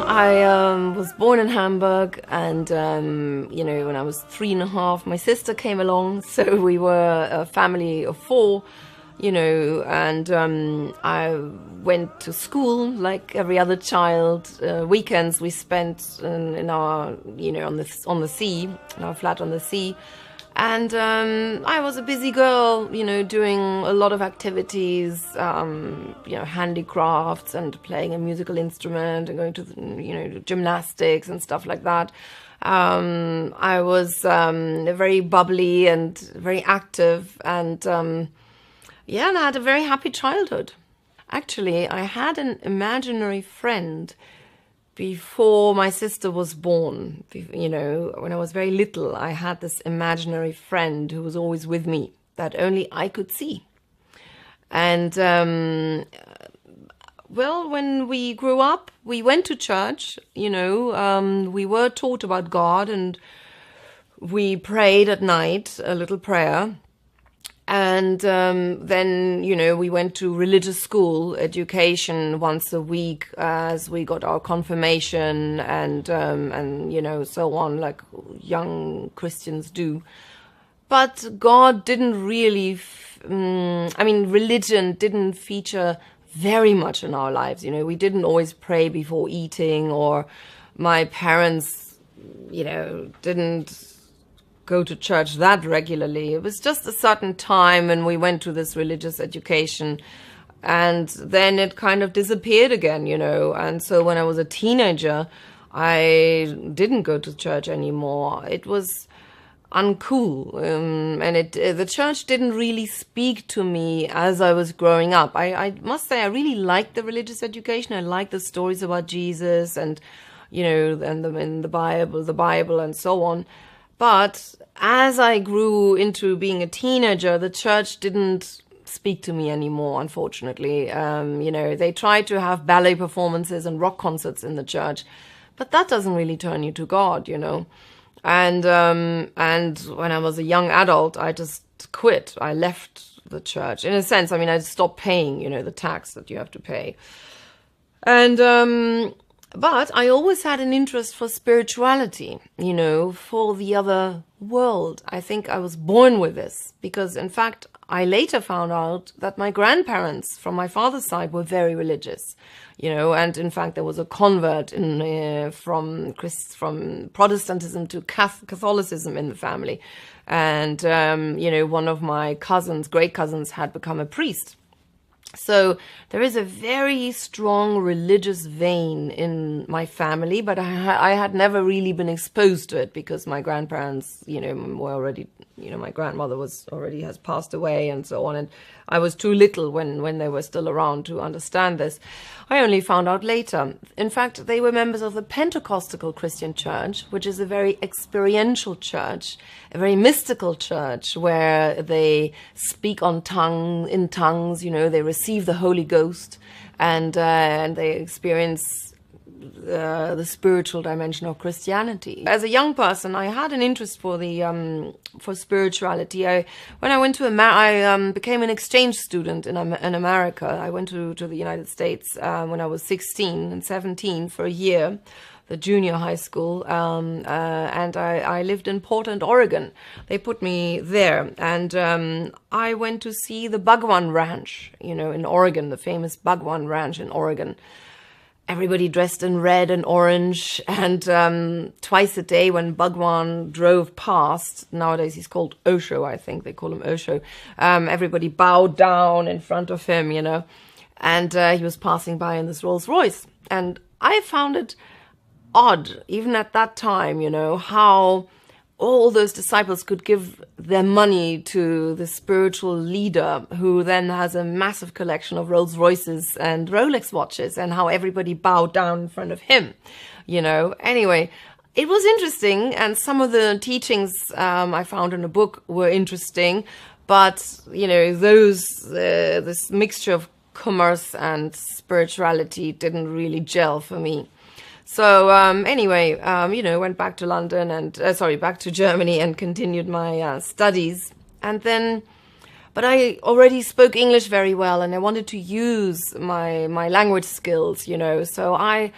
I was born in Hamburg, and when I was 3.5, my sister came along, so we were a family of 4, and I went to school like every other child. Weekends we spent in our, on the sea, in our flat on the sea. And I was a busy girl, doing a lot of activities, handicrafts and playing a musical instrument and going to, gymnastics and stuff like that. I was very bubbly and very active, and and I had a very happy childhood. Actually, I had an imaginary friend before my sister was born. When I was very little, I had this imaginary friend who was always with me, that only I could see. And, when we grew up, we went to church, we were taught about God, and we prayed at night, a little prayer. And then, we went to religious school education once a week as we got our confirmation and so on, like young Christians do. But God didn't really, religion didn't feature very much in our lives. We didn't always pray before eating, or my parents, didn't go to church that regularly. It was just a certain time when we went to this religious education, and then it kind of disappeared again, And so when I was a teenager, I didn't go to church anymore. It was uncool, and the church didn't really speak to me as I was growing up. I must say I really liked the religious education. I liked the stories about Jesus and, and the Bible and so on. But as I grew into being a teenager, the church didn't speak to me anymore, unfortunately. They tried to have ballet performances and rock concerts in the church, but that doesn't really turn you to God, And when I was a young adult, I just quit. I left the church. In a sense, I stopped paying, the tax that you have to pay. And but I always had an interest for spirituality, for the other world. I think I was born with this because, in fact, I later found out that my grandparents from my father's side were very religious, and in fact there was a convert from Protestantism to Catholicism in the family. And, one of my great cousins had become a priest. So there is a very strong religious vein in my family, but I had never really been exposed to it because my grandparents, were already, my grandmother has passed away and so on. And I was too little when they were still around to understand this. I only found out later. In fact, they were members of the Pentecostal Christian Church, which is a very experiential church, a very mystical church where they speak in tongues, they receive the Holy Ghost, and they experience the spiritual dimension of Christianity. As a young person, I had an interest for for spirituality. When I went to I became an exchange student in America. I went to the United States when I was 16 and 17 for a year, the junior high school, and I lived in Portland, Oregon. They put me there, and I went to see the Bhagwan Ranch, in Oregon, the famous Bhagwan Ranch in Oregon. Everybody dressed in red and orange, and twice a day when Bhagwan drove past, nowadays he's called Osho, I think they call him Osho, everybody bowed down in front of him, and he was passing by in this Rolls Royce. And I found it odd, even at that time, how all those disciples could give their money to the spiritual leader who then has a massive collection of Rolls Royces and Rolex watches, and how everybody bowed down in front of him, Anyway, it was interesting, and some of the teachings I found in a book were interesting, but, this mixture of commerce and spirituality didn't really gel for me. So anyway, went back to London and back to Germany and continued my studies. And then, but I already spoke English very well, and I wanted to use my language skills, So I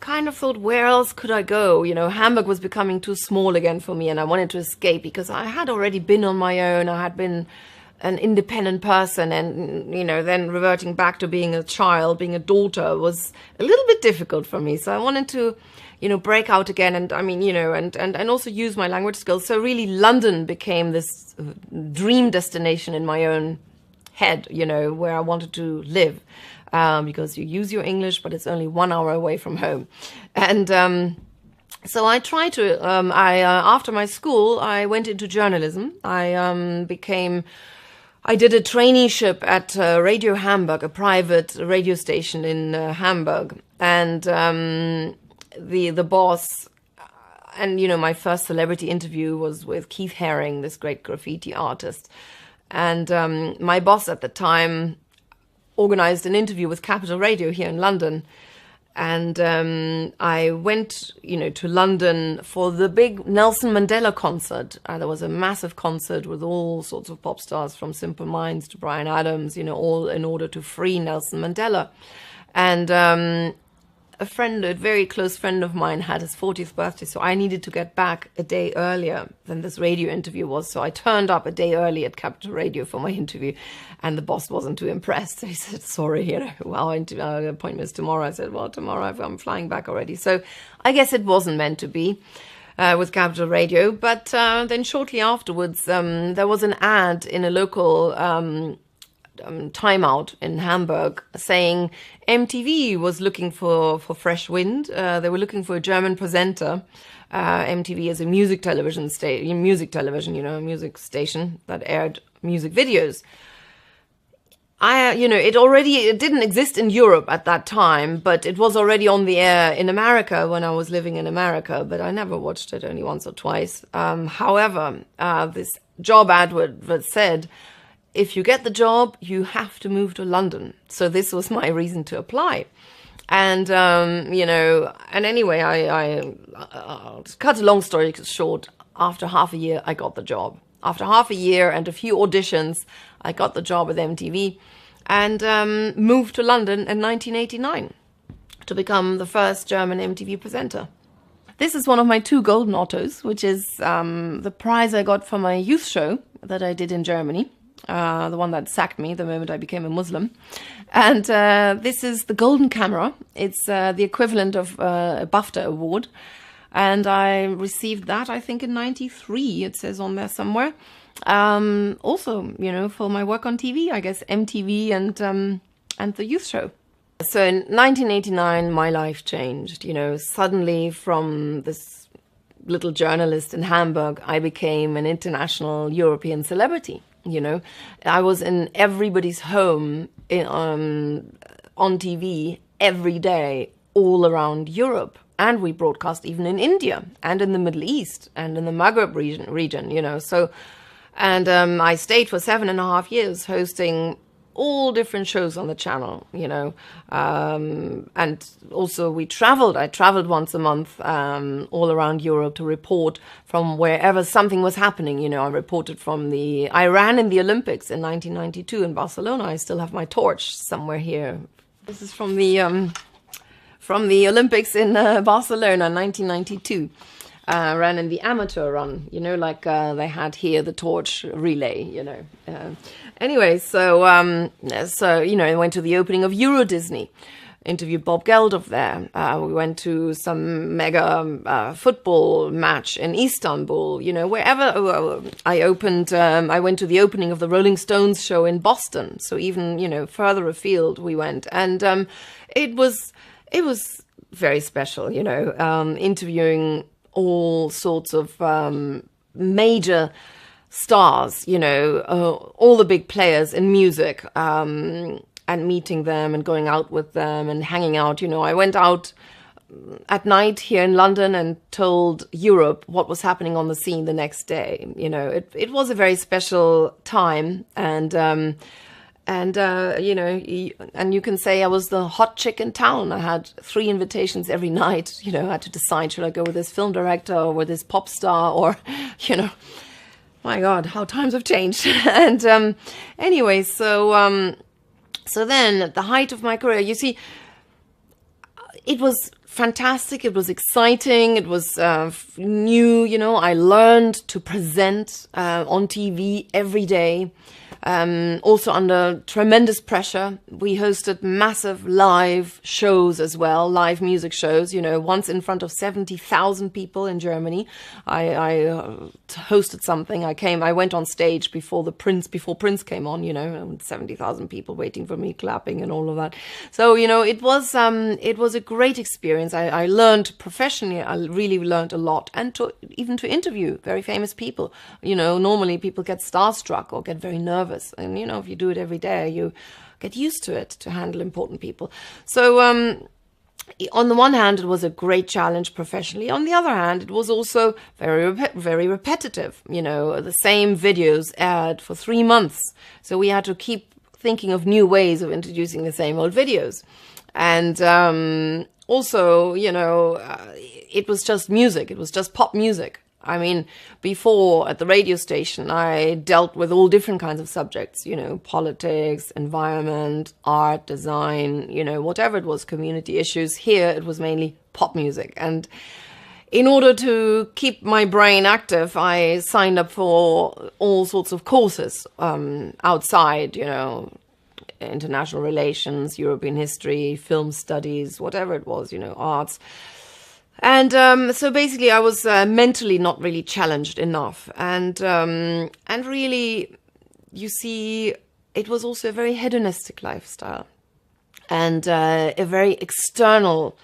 kind of thought, where else could I go? You know, Hamburg was becoming too small again for me, and I wanted to escape because I had already been on my own. I had been an independent person, and, you know, then reverting back to being a child, being a daughter, was a little bit difficult for me. So I wanted to, you know, break out again, and I mean, you know, and also use my language skills. So really London became this dream destination in my own head, you know, where I wanted to live, because you use your English, but it's only 1 hour away from home. And so I tried to, after my school, I went into journalism. I did a traineeship at Radio Hamburg, a private radio station in Hamburg. And the boss, and, you know, my first celebrity interview was with Keith Haring, this great graffiti artist. And my boss at the time organized an interview with Capital Radio here in London. And I went, you know, to London for the big Nelson Mandela concert. There was a massive concert with all sorts of pop stars, from Simple Minds to Bryan Adams, you know, all in order to free Nelson Mandela. And a very close friend of mine had his 40th birthday, so I needed to get back a day earlier than this radio interview was. So I turned up a day early at Capital Radio for my interview, and the boss wasn't too impressed. So he said, sorry, you know, well, our appointment is tomorrow. I said, well, tomorrow I'm flying back already. So I guess it wasn't meant to be with Capital Radio. But then shortly afterwards, there was an ad in a local Time Out in Hamburg saying MTV was looking for fresh wind. They were looking for a German presenter. MTV is a music television, you know, a music station that aired music videos. You know, it didn't exist in Europe at that time, but it was already on the air in America when I was living in America, but I never watched it, only once or twice. However, this job advert said, if you get the job, you have to move to London. So this was my reason to apply. And, you know, and anyway, to cut a long story short, after half a year, I got the job. After half a year and a few auditions, I got the job with MTV and moved to London in 1989 to become the first German MTV presenter. This is one of my 2 golden Ottos, which is the prize I got for my youth show that I did in Germany. The one that sacked me the moment I became a Muslim. And this is the Golden Camera. It's the equivalent of a BAFTA award. And I received that, I think, in '93, it says on there somewhere. Also, you know, for my work on TV, I guess MTV and the youth show. So in 1989, my life changed. You know, suddenly from this little journalist in Hamburg, I became an international European celebrity. You know, I was in everybody's home on TV every day all around Europe. And we broadcast even in India and in the Middle East and in the Maghreb region, you know. So, and I stayed for 7.5 years hosting all different shows on the channel, you know. And also I traveled once a month all around Europe to report from wherever something was happening, you know. I ran in the Olympics in 1992 in Barcelona. I still have my torch somewhere here. This is from the Olympics in Barcelona in 1992. Ran in the amateur run, you know, like they had here the torch relay, you know. Anyway, so you know, I went to the opening of Euro Disney, interviewed Bob Geldof there. We went to some mega football match in Istanbul, you know, wherever I went to the opening of the Rolling Stones show in Boston. So even, you know, further afield we went. And it was very special, you know, interviewing all sorts of major stars, you know, all the big players in music, and meeting them and going out with them and hanging out. You know, I went out at night here in London and told Europe what was happening on the scene the next day. You know, it was a very special time. And you know, and you can say I was the hot chick in town. I had 3 invitations every night. You know, I had to decide, should I go with this film director or with this pop star, or, you know, my God, how times have changed. And anyway, so then at the height of my career, you see, it was fantastic. It was exciting. It was new, you know. I learned to present on TV every day. Also under tremendous pressure. We hosted massive live shows as well, live music shows, you know, once in front of 70,000 people in Germany. I hosted something. I went on stage before Prince came on, you know, 70,000 people waiting for me, clapping and all of that. So, you know, it was a great experience. I learned professionally, I really learned a lot, and even to interview very famous people. You know, normally people get starstruck or get very nervous. And, you know, if you do it every day, you get used to it, to handle important people. So, on the one hand, it was a great challenge professionally. On the other hand, it was also very repetitive. You know, the same videos aired for 3 months. So we had to keep thinking of new ways of introducing the same old videos. And also, you know, it was just music. It was just pop music. I mean, before at the radio station, I dealt with all different kinds of subjects, you know, politics, environment, art, design, you know, whatever it was, community issues. Here, it was mainly pop music. And in order to keep my brain active, I signed up for all sorts of courses outside, you know, international relations, European history, film studies, whatever it was, you know, arts. And so basically I was mentally not really challenged enough. And really, you see, it was also a very hedonistic lifestyle and a very external,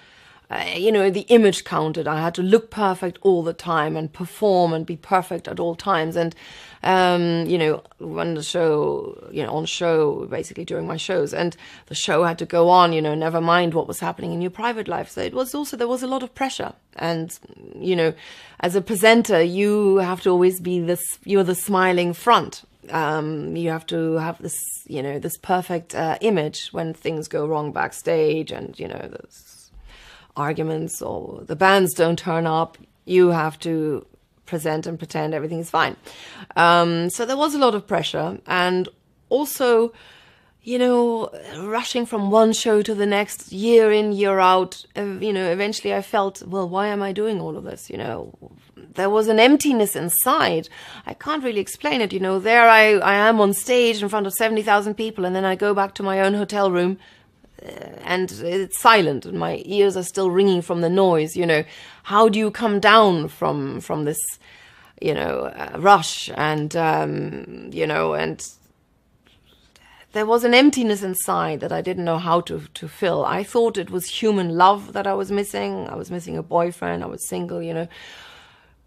you know, the image counted. I had to look perfect all the time and perform and be perfect at all times. And, you know, when the show, you know, on show, basically during my shows, and the show had to go on, you know, never mind what was happening in your private life. So it was also, there was a lot of pressure. And, you know, as a presenter, you have to always be you're the smiling front. You have to have this, you know, this perfect image when things go wrong backstage and, you know, there's arguments or the bands don't turn up. You have to present and pretend everything is fine. So there was a lot of pressure, and also, you know, rushing from one show to the next, year in, year out. You know, eventually I felt, well, why am I doing all of this? You know, there was an emptiness inside. I can't really explain it. You know, there I am on stage in front of 70,000 people, and then I go back to my own hotel room and it's silent and my ears are still ringing from the noise. You know, how do you come down from this, you know, rush? And, you know, and there was an emptiness inside that I didn't know how to fill. I thought it was human love that I was missing. I was missing a boyfriend. I was single, you know.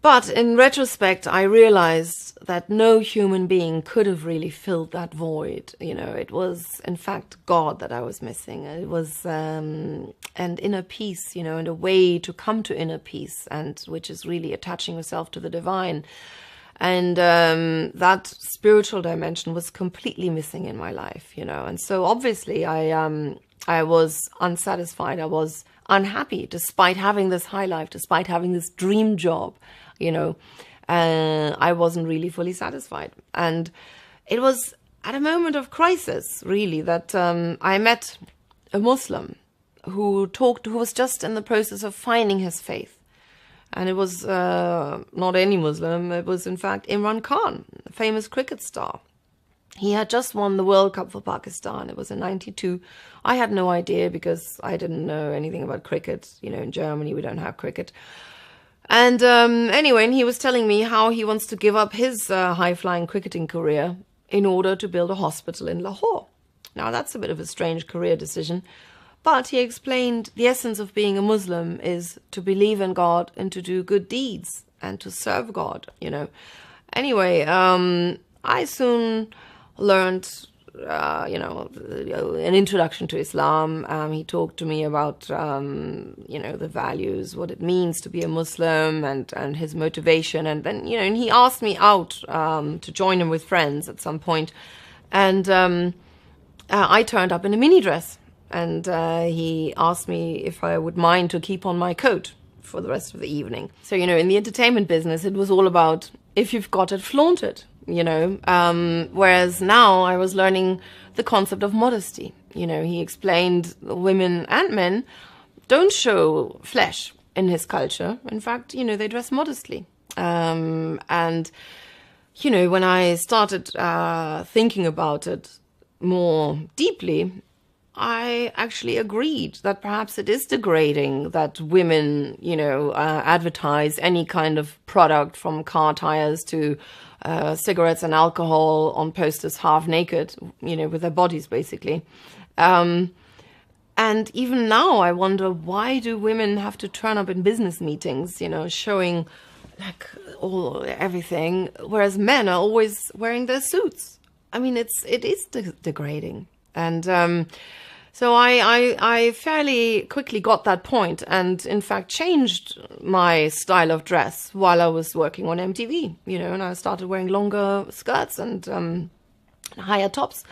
But in retrospect, I realized that no human being could have really filled that void. You know, it was, in fact, God that I was missing. It was an inner peace, you know, and a way to come to inner peace, and which is really attaching yourself to the divine. And that spiritual dimension was completely missing in my life, you know. And so obviously I was unsatisfied. I was unhappy despite having this high life, despite having this dream job, you know. I wasn't really fully satisfied. And it was at a moment of crisis, really, that I met a Muslim who was just in the process of finding his faith. And it was not any Muslim. It was, in fact, Imran Khan, a famous cricket star. He had just won the World Cup for Pakistan. It was in '92. I had no idea because I didn't know anything about cricket. You know, in Germany, we don't have cricket. And anyway, and he was telling me how he wants to give up his high-flying cricketing career in order to build a hospital in Lahore. Now, that's a bit of a strange career decision. But he explained the essence of being a Muslim is to believe in God and to do good deeds and to serve God, you know. Anyway, I soon learned, you know, an introduction to Islam. He talked to me about, you know, the values, what it means to be a Muslim and his motivation. And then, you know, and he asked me out to join him with friends at some point. And I turned up in a mini dress. And he asked me if I would mind to keep on my coat for the rest of the evening. So, you know, in the entertainment business, it was all about, if you've got it, flaunt it, you know. Whereas now I was learning the concept of modesty. You know, he explained women and men don't show flesh in his culture. In fact, they dress modestly. And, when I started thinking about it more deeply, I actually agreed that perhaps it is degrading that women, advertise any kind of product from car tires to cigarettes and alcohol on posters half naked, with their bodies basically. And even now I wonder, why do women have to turn up in business meetings, showing like everything, whereas men are always wearing their suits? I mean, it is degrading. And so I fairly quickly got that point, and in fact changed my style of dress while I was working on MTV, and I started wearing longer skirts and higher tops.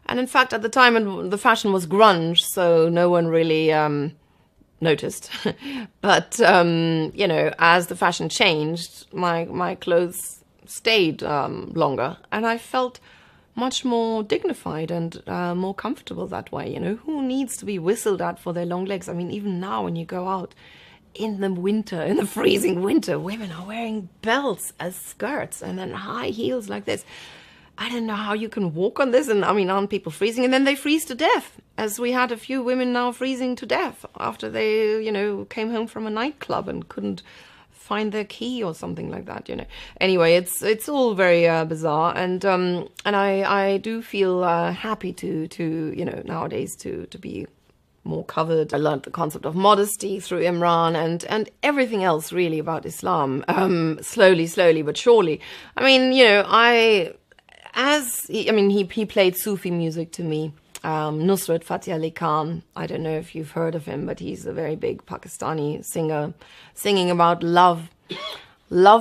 And in fact, at the time, the fashion was grunge, so no one really noticed. But, as the fashion changed, my clothes stayed longer, and I felt much more dignified and more comfortable that way. Who needs to be whistled at for their long legs? I mean, even now when you go out in the winter, in the freezing winter, women are wearing belts as skirts and then high heels like this. I don't know how you can walk on this. And I mean, aren't people freezing? And then they freeze to death, as we had a few women now freezing to death after they, came home from a nightclub and couldn't find their key or something like that, Anyway, it's all very bizarre, and I do feel happy to nowadays to be more covered. I learned the concept of modesty through Imran and everything else really about Islam, slowly but surely. I mean, he played Sufi music to me. Nusrat Fateh Ali Khan, I don't know if you've heard of him, but he's a very big Pakistani singer, singing about love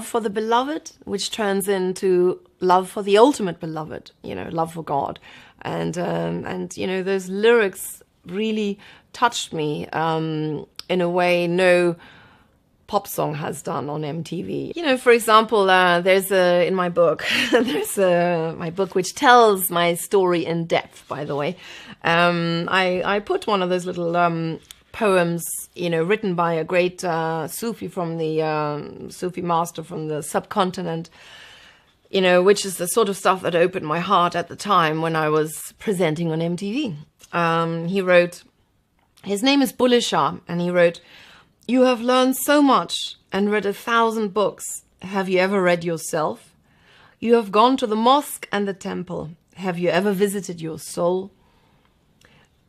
for the beloved, which turns into love for the ultimate beloved, love for God. And those lyrics really touched me in a way no pop song has done on MTV. For example, there's in my book, my book which tells my story in depth, by the way. I put one of those little poems, written by a great Sufi from the Sufi master from the subcontinent, which is the sort of stuff that opened my heart at the time when I was presenting on MTV. He wrote, his name is Bulleh Shah, and he wrote, "You have learned so much and read 1,000 books. Have you ever read yourself? You have gone to the mosque and the temple. Have you ever visited your soul?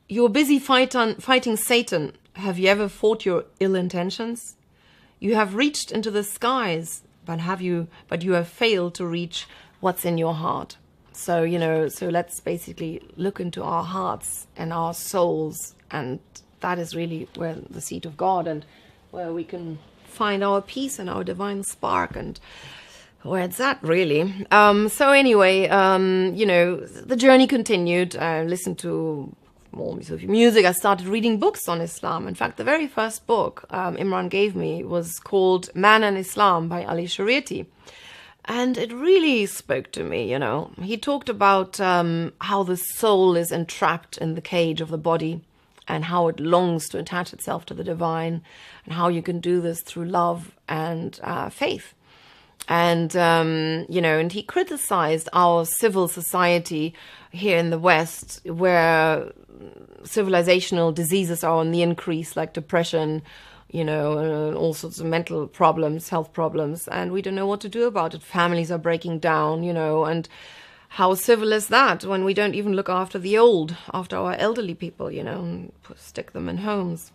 You're busy fighting Satan. Have you ever fought your ill intentions? You have reached into the skies, but you have failed to reach what's in your heart." So, so let's basically look into our hearts and our souls, and that is really where the seat of God and where we can find our peace and our divine spark, and where it's at, really. So anyway, the journey continued. I listened to more Sufi music. I started reading books on Islam. In fact, the very first book Imran gave me was called Man and Islam by Ali Shariati. And it really spoke to me, He talked about how the soul is entrapped in the cage of the body, and how it longs to attach itself to the divine, and how you can do this through love and faith. And, and he criticized our civil society here in the West, where civilizational diseases are on the increase, like depression, and all sorts of mental problems, health problems, and we don't know what to do about it. Families are breaking down, and how civil is that when we don't even look after the old, after our elderly people, and stick them in homes?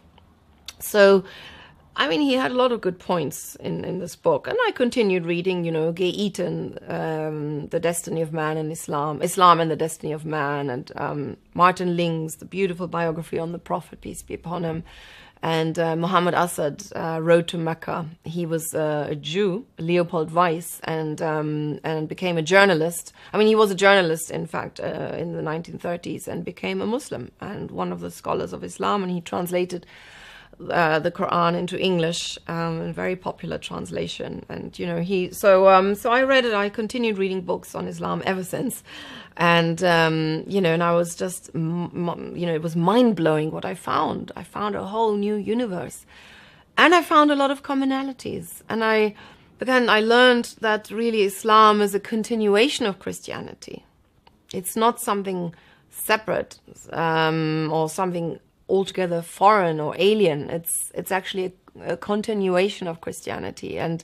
So, I mean, he had a lot of good points in this book. And I continued reading, Gay Eaton, The Destiny of Man in Islam, Islam and the Destiny of Man, and Martin Ling's The Beautiful Biography on the Prophet, peace be upon him. And Muhammad Asad, Road to Mecca. He was a Jew, Leopold Weiss, and became a journalist. I mean, he was a journalist, in fact, in the 1930s, and became a Muslim and one of the scholars of Islam. And he translated the Quran into English, in very popular translation. And, you know, so I read it. I continued reading books on Islam ever since. And, you know, and I was just, you know, it was mind-blowing what I found. I found a whole new universe. And I found a lot of commonalities. And I learned that really Islam is a continuation of Christianity. It's not something separate, or something altogether foreign or alien. It's actually a continuation of Christianity. And,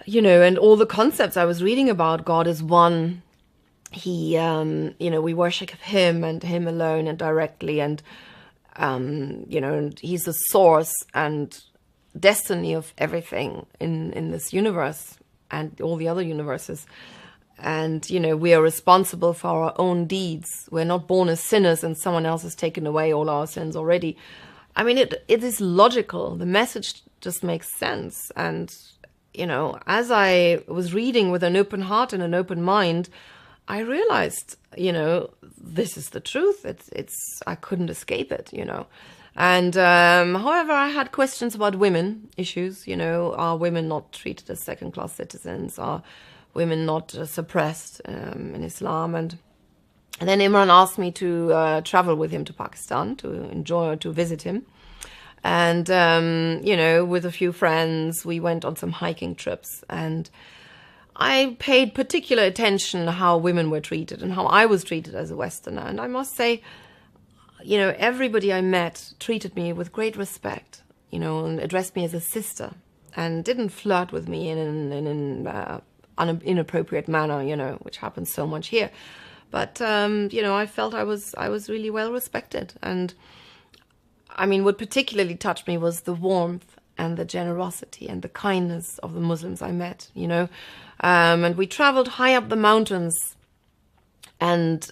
you know, and all the concepts I was reading about God is one. He, you know, we worship him and him alone and directly. And, you know, and he's the source and destiny of everything in this universe and all the other universes. And, you know, we are responsible for our own deeds. We're not born as sinners and someone else has taken away all our sins already. I mean, it is logical. The message just makes sense. And, you know, as I was reading with an open heart and an open mind, I realized, you know, this is the truth. I couldn't escape it, you know. And, however, I had questions about women issues, you know, are women not treated as second-class citizens? Are women not suppressed in Islam? And then Imran asked me to travel with him to Pakistan to visit him. And, you know, with a few friends, we went on some hiking trips. And I paid particular attention to how women were treated and how I was treated as a Westerner. And I must say, you know, everybody I met treated me with great respect, you know, and addressed me as a sister and didn't flirt with me in an inappropriate manner, you know, which happens so much here. But, you know, I felt I was really well respected. And I mean, what particularly touched me was the warmth and the generosity and the kindness of the Muslims I met, you know. And we traveled high up the mountains and,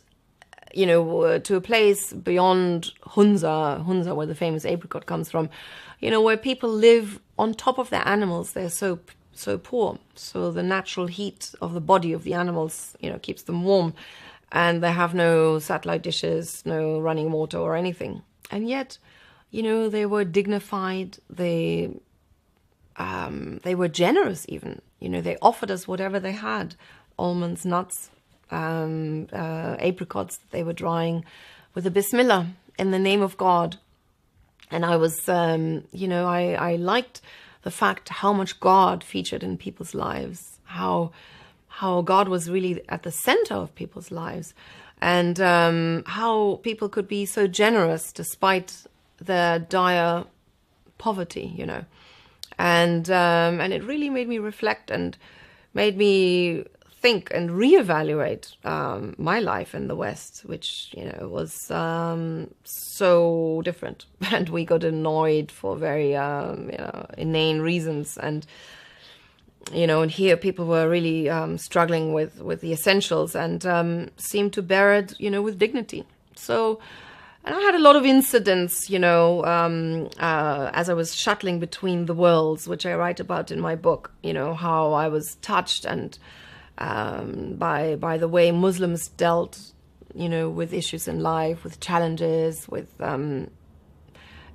you know, to a place beyond Hunza, where the famous apricot comes from, you know, where people live on top of their animals. They're so poor. So the natural heat of the body of the animals, you know, keeps them warm. And they have no satellite dishes, no running water or anything. And yet, you know, they were dignified. They were generous even. You know, they offered us whatever they had. Almonds, nuts, apricots that they were drying with a bismillah in the name of God. And I was, you know, I liked the fact how much God featured in people's lives, how God was really at the center of people's lives, and how people could be so generous despite their dire poverty, you know. And it really made me reflect and made me think and reevaluate my life in the West, which, you know, was so different. And we got annoyed for very, you know, inane reasons. And, you know, and here people were really struggling with the essentials and seemed to bear it, you know, with dignity. So, and I had a lot of incidents, you know, as I was shuttling between the worlds, which I write about in my book, you know, how I was touched and by the way Muslims dealt, you know, with issues in life, with challenges, with, you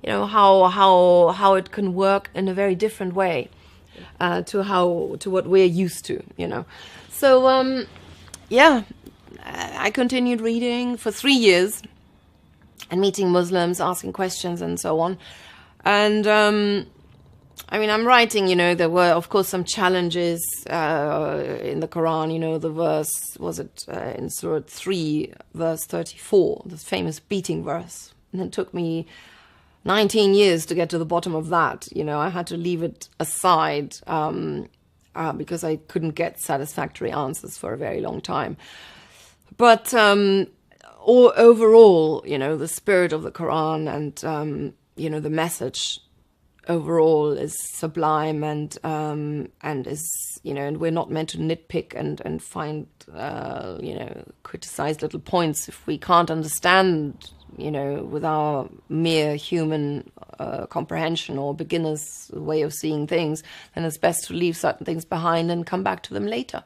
know, how it can work in a very different way to what we're used to, you know. So, yeah, I continued reading for 3 years and meeting Muslims, asking questions and so on. And, I mean, I'm writing, you know, there were, of course, some challenges in the Quran, you know, the verse, was it in Surah 3, verse 34, this famous beating verse. And it took me 19 years to get to the bottom of that. You know, I had to leave it aside because I couldn't get satisfactory answers for a very long time. But overall, you know, the spirit of the Quran and, you know, the message overall is sublime and is, you know, and we're not meant to nitpick and find, you know, criticize little points if we can't understand, you know, with our mere human comprehension or beginner's way of seeing things, then it's best to leave certain things behind and come back to them later.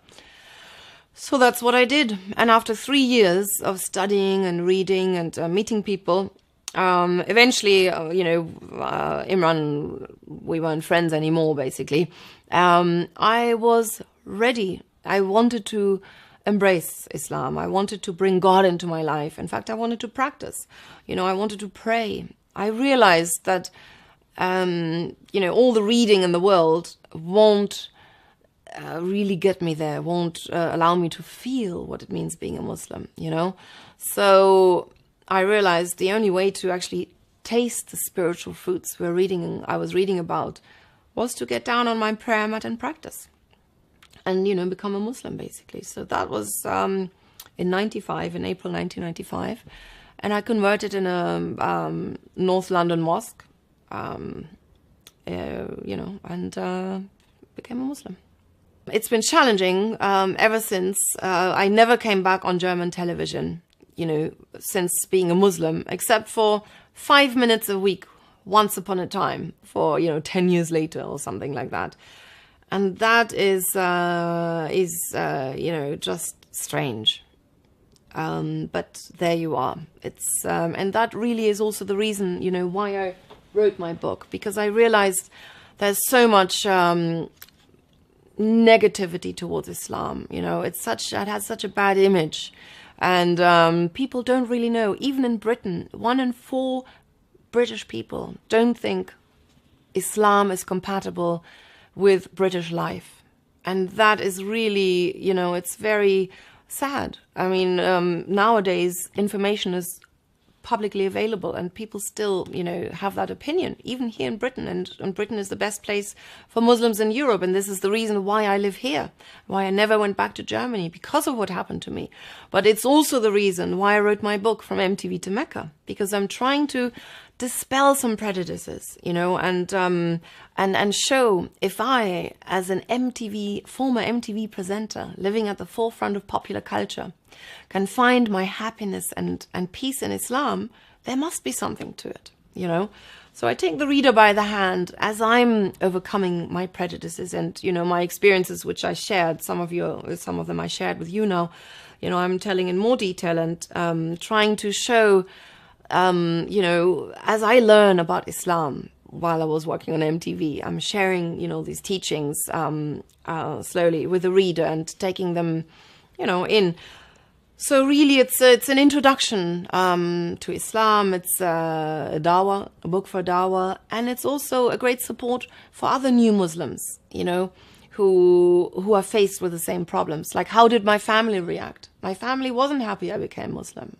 So that's what I did. And after 3 years of studying and reading and meeting people, Eventually, Imran, we weren't friends anymore, basically. I was ready. I wanted to embrace Islam. I wanted to bring God into my life. In fact, I wanted to practice. I wanted to pray. I realized that, all the reading in the world won't really get me there, won't allow me to feel what it means being a Muslim, So I realized the only way to actually taste the spiritual fruits I was reading about was to get down on my prayer mat and practice. And, become a Muslim, basically. So that was in April 1995. And I converted in a North London mosque, and became a Muslim. It's been challenging ever since. I never came back on German television, since being a Muslim, except for 5 minutes a week, once upon a time, for, 10 years later or something like that. And that is just strange. But there you are. It's and that really is also the reason, why I wrote my book, because I realized there's so much negativity towards Islam. It has such a bad image, and people don't really know. Even in Britain, 1 in 4 British people don't think Islam is compatible with British life. And that is really, it's very sad. I mean, nowadays information is publicly available and people still, have that opinion, even here in Britain. And Britain is the best place for Muslims in Europe. And this is the reason why I live here, why I never went back to Germany, because of what happened to me. But it's also the reason why I wrote my book, From MTV to Mecca, because I'm trying to dispel some prejudices, and show, if I, as an former MTV presenter, living at the forefront of popular culture, can find my happiness and peace in Islam, there must be something to it, So I take the reader by the hand as I'm overcoming my prejudices and, my experiences, which I shared, some of them I shared with you now, I'm telling in more detail and trying to show, as I learn about Islam while I was working on MTV, I'm sharing, these teachings slowly with the reader and taking them, in. So really, it's an introduction to Islam. It's a book for dawah, and it's also a great support for other new Muslims, who are faced with the same problems. Like, how did my family react? My family wasn't happy I became Muslim,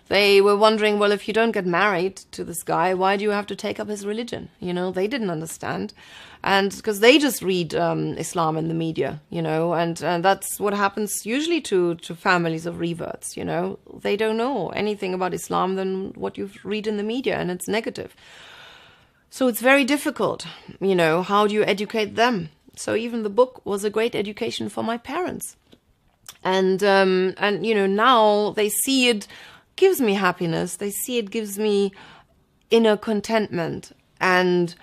They were wondering, well, if you don't get married to this guy, why do you have to take up his religion? They didn't understand. And because they just read Islam in the media, and that's what happens usually to families of reverts, They don't know anything about Islam than what you read in the media, and it's negative. So it's very difficult, how do you educate them? So even the book was a great education for my parents. And now they see it gives me happiness. They see it gives me inner contentment. And,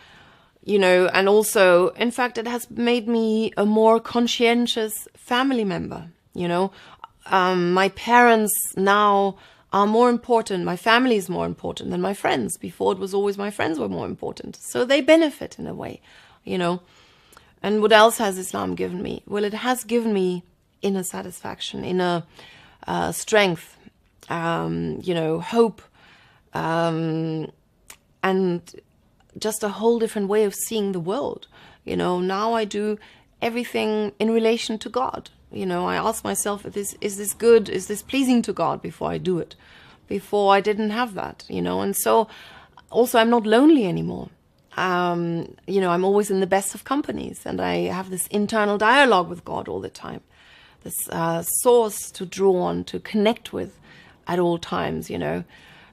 and also, in fact, it has made me a more conscientious family member. My parents now are more important. My family is more important than my friends. Before, it was always my friends were more important. So they benefit in a way, And what else has Islam given me? Well, it has given me inner satisfaction, inner strength, hope, and just a whole different way of seeing the world. Now I do everything in relation to God. I ask myself, is this good? Is this pleasing to God before I do it? Before I didn't have that, And so also I'm not lonely anymore. I'm always in the best of companies, and I have this internal dialogue with God all the time. This source to draw on, to connect with at all times,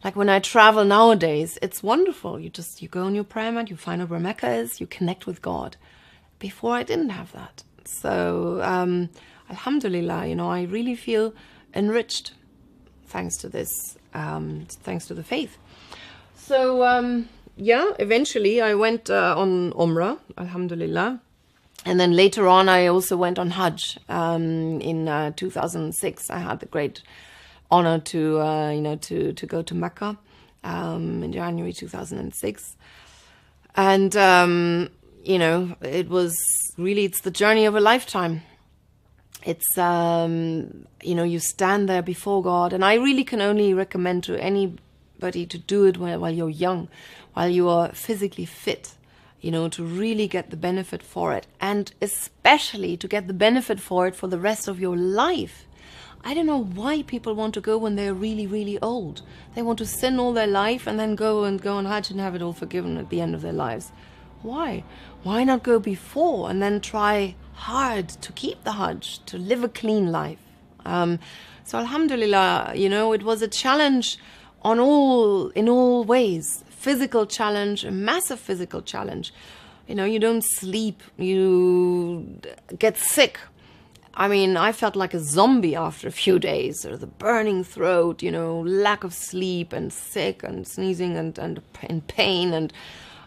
Like when I travel nowadays, it's wonderful. You go on your prayer mat, you find out where Mecca is, you connect with God. Before I didn't have that. So, alhamdulillah, I really feel enriched thanks to this, thanks to the faith. So, eventually I went on Umrah, alhamdulillah. And then later on, I also went on Hajj. In 2006, I had the great honor to go to Mecca. in January 2006. And, you know, it was really, it's the journey of a lifetime. It's, you know, you stand there before God. And I really can only recommend to anybody to do it while you're young, while you are physically fit, you know, to really get the benefit for it. And especially to get the benefit for it for the rest of your life. I don't know why people want to go when they're really, really old. They want to sin all their life and then go on Hajj and have it all forgiven at the end of their lives. Why? Why not go before and then try hard to keep the Hajj, to live a clean life? So alhamdulillah, you know, it was a challenge in all ways. Physical challenge, a massive physical challenge. You know, you don't sleep, you get sick. I mean, I felt like a zombie after a few days, or the burning throat, you know, lack of sleep and sick and sneezing and in pain and,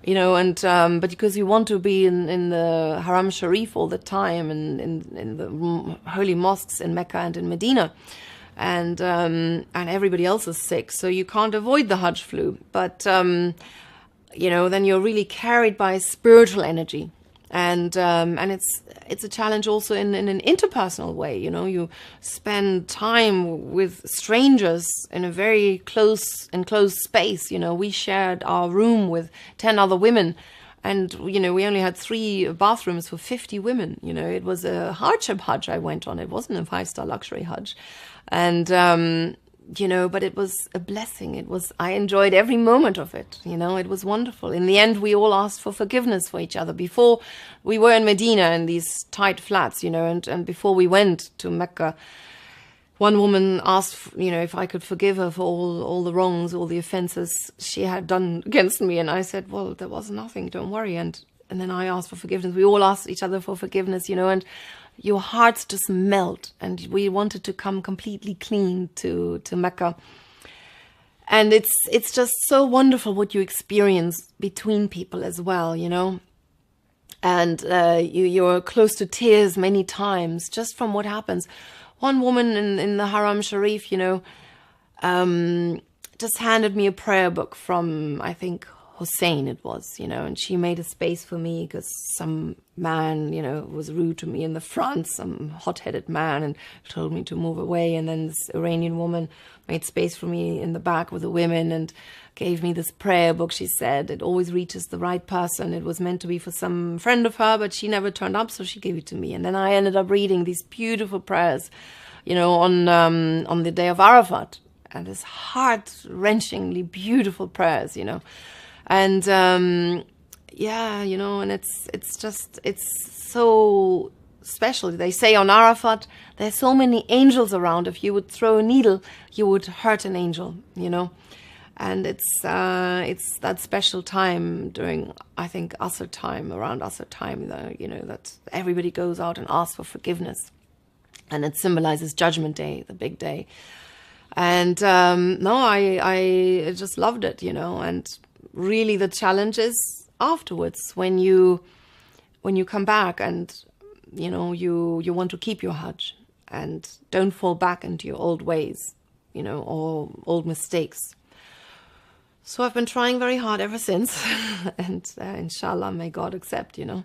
you know, and but because you want to be in the Haram Sharif all the time and in the holy mosques in Mecca and in Medina, and everybody else is sick, so you can't avoid the Hajj flu. But you know, then you're really carried by spiritual energy. And it's a challenge also in an interpersonal way. You know, you spend time with strangers in a very enclosed space. You know, we shared our room with 10 other women, and you know, we only had 3 bathrooms for 50 women. You know, it was a hardship Hajj I went on. It wasn't a 5-star luxury Hajj, and you know, but it was a blessing. I enjoyed every moment of it. You know, it was wonderful. In the end, we all asked for forgiveness for each other. Before, we were in Medina in these tight flats, you know, and before we went to Mecca, one woman asked, you know, if I could forgive her for all the wrongs, all the offenses she had done against me. And I said, well, there was nothing, don't worry. And then I asked for forgiveness. We all asked each other for forgiveness, you know, and your hearts just melt, and we wanted to come completely clean to Mecca. And it's just so wonderful what you experience between people as well, you know. And you're close to tears many times just from what happens. One woman in the Haram Sharif, you know, just handed me a prayer book from, I think, Hussein it was, you know, and she made a space for me because some man, you know, was rude to me in the front, some hot-headed man, and told me to move away. And then this Iranian woman made space for me in the back with the women and gave me this prayer book. She said it always reaches the right person. It was meant to be for some friend of her, but she never turned up, so she gave it to me. And then I ended up reading these beautiful prayers, you know, on the day of Arafat, and this heart-wrenchingly beautiful prayers, you know. And yeah, you know, and it's so special. They say on Arafat, there's so many angels around. If you would throw a needle, you would hurt an angel, you know. And it's that special time during, I think, Asr time, around Asr time, you know, that everybody goes out and asks for forgiveness. And it symbolizes Judgment Day, the big day. And no, I just loved it, you know. And really the challenge is afterwards when you come back and, you know, you want to keep your Hajj and don't fall back into your old ways, you know, or old mistakes. So I've been trying very hard ever since, and inshallah, may God accept, you know.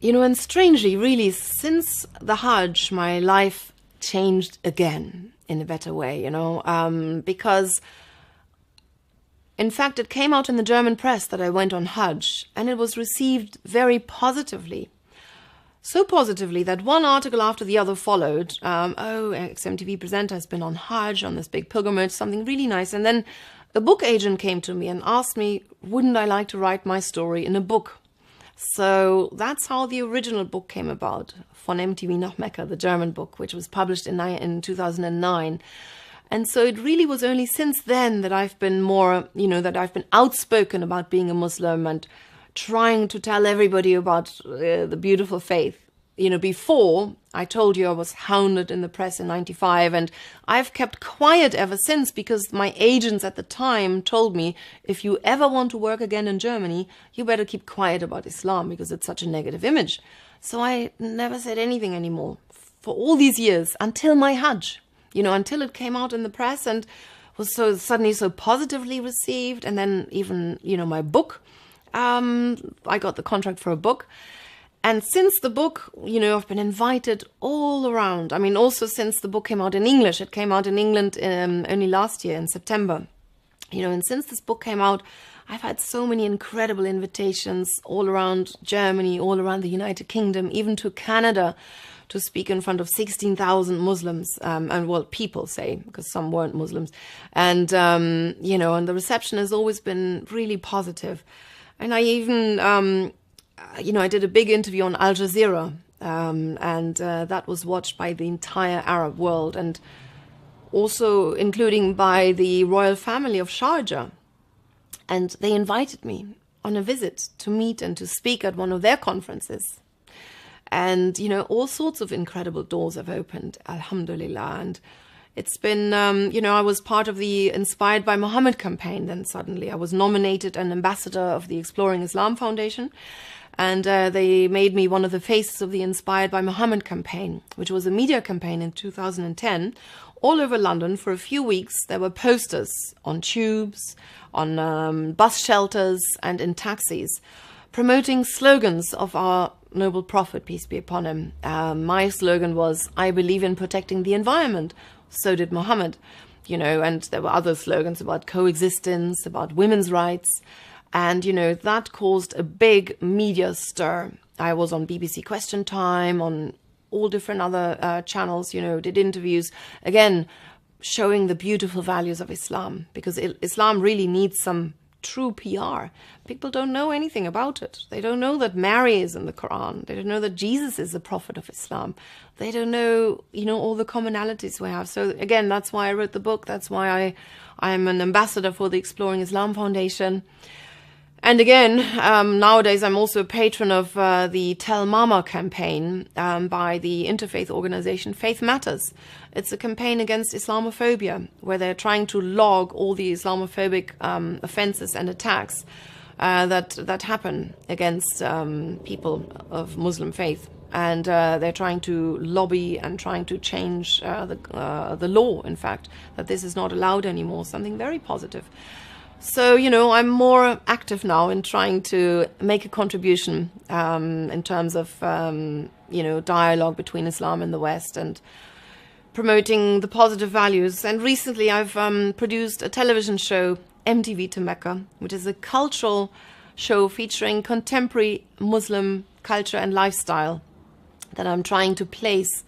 You know, and strangely, really, since the Hajj, my life changed again in a better way, you know, because in fact, it came out in the German press that I went on Hajj, and it was received very positively. So positively that one article after the other followed. Oh, XMTV presenter has been on Hajj, on this big pilgrimage, something really nice. And then a book agent came to me and asked me, wouldn't I like to write my story in a book? So that's how the original book came about, Von MTV nach Mecca, the German book, which was published in 2009. And so it really was only since then that I've been more, you know, that I've been outspoken about being a Muslim and trying to tell everybody about the beautiful faith. You know, before, I told you I was hounded in the press in '95, and I've kept quiet ever since because my agents at the time told me, if you ever want to work again in Germany, you better keep quiet about Islam because it's such a negative image. So I never said anything anymore for all these years until my Hajj. You know, until it came out in the press and was so suddenly so positively received. And then even, you know, my book, I got the contract for a book. And since the book, you know, I've been invited all around. I mean, also since the book came out in English, it came out in England only last year in September. You know, and since this book came out, I've had so many incredible invitations all around Germany, all around the United Kingdom, even to Canada, to speak in front of 16,000 Muslims, and well, people say, because some weren't Muslims. And, you know, and the reception has always been really positive. And I even, you know, I did a big interview on Al Jazeera, and that was watched by the entire Arab world, and also including by the royal family of Sharjah. And they invited me on a visit to meet and to speak at one of their conferences. And, you know, all sorts of incredible doors have opened, alhamdulillah. And it's been, you know, I was part of the Inspired by Muhammad campaign. Then suddenly I was nominated an ambassador of the Exploring Islam Foundation. And they made me one of the faces of the Inspired by Muhammad campaign, which was a media campaign in 2010. All over London for a few weeks, there were posters on tubes, on bus shelters and in taxis, promoting slogans of our noble prophet, peace be upon him. My slogan was, I believe in protecting the environment. So did Muhammad, you know, and there were other slogans about coexistence, about women's rights. And, you know, that caused a big media stir. I was on BBC Question Time, on all different other channels, you know, did interviews, again, showing the beautiful values of Islam, because Islam really needs some true PR. People don't know anything about it. They don't know that Mary is in the Quran. They don't know that Jesus is the prophet of Islam. They don't know, you know, all the commonalities we have. So again, that's why I wrote the book. That's why I'm an ambassador for the Exploring Islam Foundation. And again, nowadays I'm also a patron of the Tell Mama campaign by the interfaith organization Faith Matters. It's a campaign against Islamophobia, where they're trying to log all the Islamophobic offenses and attacks that happen against people of Muslim faith. And they're trying to lobby and trying to change the law, in fact, that this is not allowed anymore, something very positive. So, you know, I'm more active now in trying to make a contribution in terms of, you know, dialogue between Islam and the West and promoting the positive values. And recently I've produced a television show, MTV to Mecca, which is a cultural show featuring contemporary Muslim culture and lifestyle that I'm trying to place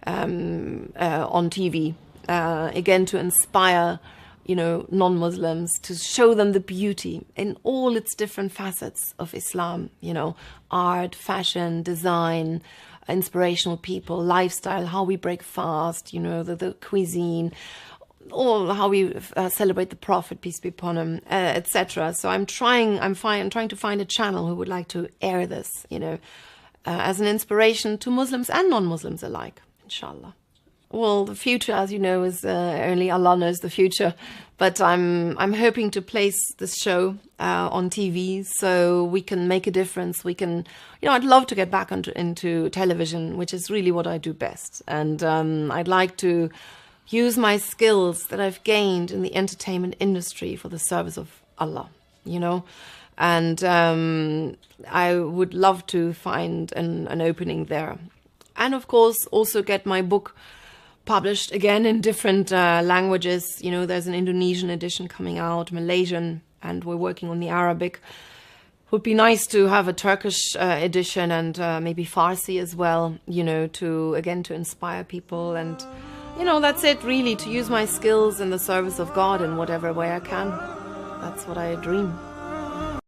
on TV, again, to inspire, you know, non-Muslims, to show them the beauty in all its different facets of Islam, you know, art, fashion, design, inspirational people, lifestyle, how we break fast, you know, the cuisine, or how we celebrate the Prophet, peace be upon him, etc. So I'm trying to find a channel who would like to air this, you know, as an inspiration to Muslims and non-Muslims alike, inshallah. Well, the future, as you know, is only Allah knows the future. But I'm hoping to place this show on TV so we can make a difference. We can, you know, I'd love to get back into television, which is really what I do best. And I'd like to use my skills that I've gained in the entertainment industry for the service of Allah, you know. And I would love to find an opening there. And of course, also get my book published again in different languages. You know, there's an Indonesian edition coming out, Malaysian, and we're working on the Arabic. Would be nice to have a Turkish edition and maybe Farsi as well, you know, to inspire people. And, you know, that's it really, to use my skills in the service of God in whatever way I can. That's what I dream.